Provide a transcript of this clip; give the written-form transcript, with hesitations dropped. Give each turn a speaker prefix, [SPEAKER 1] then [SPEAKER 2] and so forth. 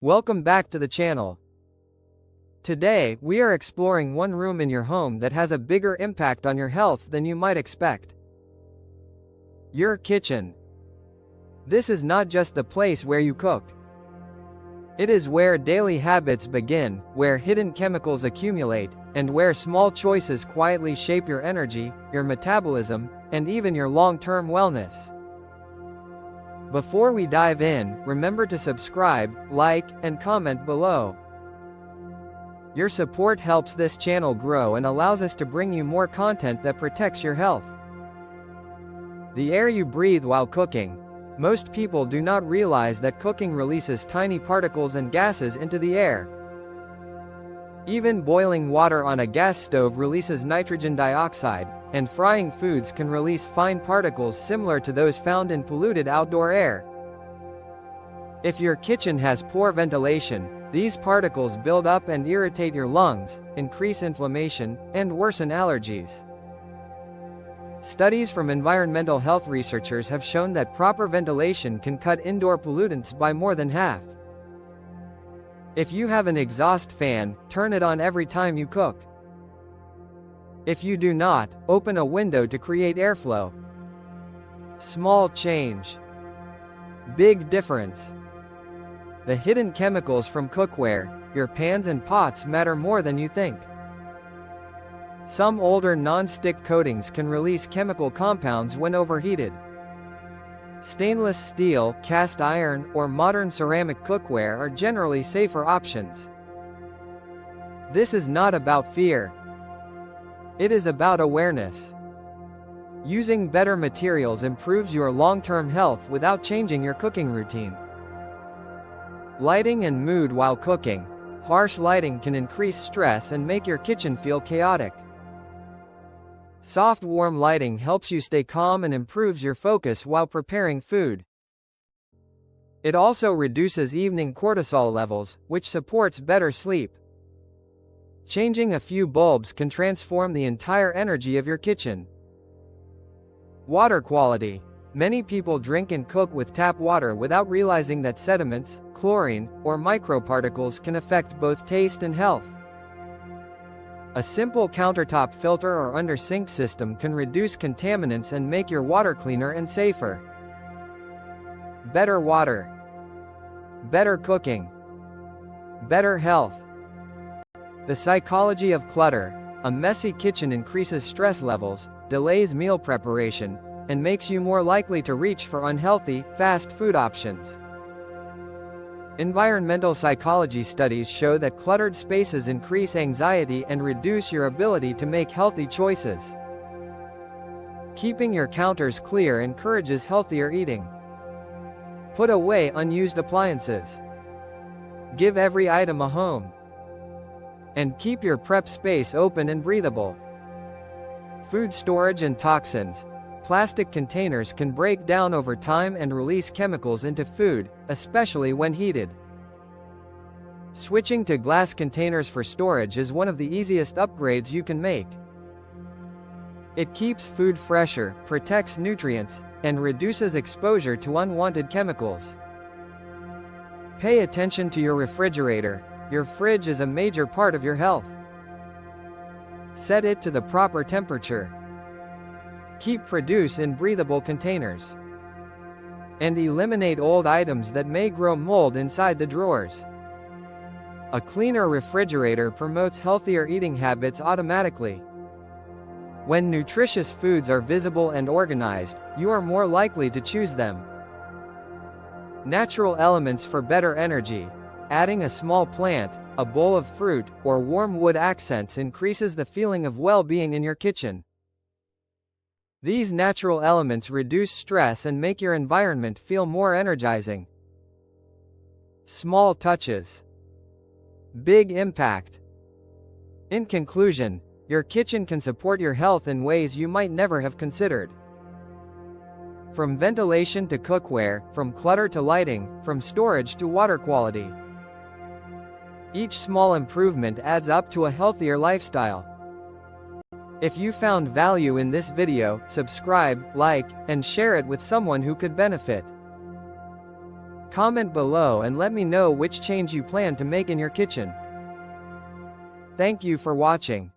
[SPEAKER 1] Welcome back to the channel. Today, we are exploring one room in your home that has a bigger impact on your health than you might expect. Your kitchen. This is not just the place where you cook. It is where daily habits begin, where hidden chemicals accumulate, and where small choices quietly shape your energy, your metabolism, and even your long-term wellness. Before we dive in, remember to subscribe, like, and comment below. Your support helps this channel grow and allows us to bring you more content that protects your health. The air you breathe while cooking. Most people do not realize that cooking releases tiny particles and gases into the air. Even boiling water on a gas stove releases nitrogen dioxide, and frying foods can release fine particles similar to those found in polluted outdoor air. If your kitchen has poor ventilation, these particles build up and irritate your lungs, increase inflammation, and worsen allergies. Studies from environmental health researchers have shown that proper ventilation can cut indoor pollutants by more than half. If you have an exhaust fan, turn it on every time you cook. If you do not, open a window to create airflow. Small change. Big difference. The hidden chemicals from cookware, your pans and pots matter more than you think. Some older non-stick coatings can release chemical compounds when overheated. Stainless steel, cast iron, or modern ceramic cookware are generally safer options. This is not about fear. It is about awareness. Using better materials improves your long-term health without changing your cooking routine. Lighting and mood while cooking. Harsh lighting can increase stress and make your kitchen feel chaotic. Soft warm lighting helps you stay calm and improves your focus while preparing food. It also reduces evening cortisol levels, which supports better sleep. Changing a few bulbs can transform the entire energy of your kitchen. Water quality. Many people drink and cook with tap water without realizing that sediments, chlorine, or microparticles can affect both taste and health. A simple countertop filter or under-sink system can reduce contaminants and make your water cleaner and safer. Better water. Better cooking. Better health. The psychology of clutter. A messy kitchen increases stress levels, delays meal preparation, and makes you more likely to reach for unhealthy, fast food options. Environmental psychology studies show that cluttered spaces increase anxiety and reduce your ability to make healthy choices. Keeping your counters clear encourages healthier eating. Put away unused appliances. Give every item a home. And keep your prep space open and breathable. Food storage and toxins. Plastic containers can break down over time and release chemicals into food, especially when heated. Switching to glass containers for storage is one of the easiest upgrades you can make. It keeps food fresher, protects nutrients, and reduces exposure to unwanted chemicals. Pay attention to your refrigerator. Your fridge is a major part of your health. Set it to the proper temperature. Keep produce in breathable containers. And eliminate old items that may grow mold inside the drawers. A cleaner refrigerator promotes healthier eating habits automatically. When nutritious foods are visible and organized, you are more likely to choose them. Natural elements for better energy. Adding a small plant, a bowl of fruit, or warm wood accents increases the feeling of well-being in your kitchen. These natural elements reduce stress and make your environment feel more energizing. Small touches. Big impact. In conclusion, your kitchen can support your health in ways you might never have considered. From ventilation to cookware, from clutter to lighting, from storage to water quality. Each small improvement adds up to a healthier lifestyle. If you found value in this video, subscribe, like, and share it with someone who could benefit. Comment below and let me know which change you plan to make in your kitchen. Thank you for watching.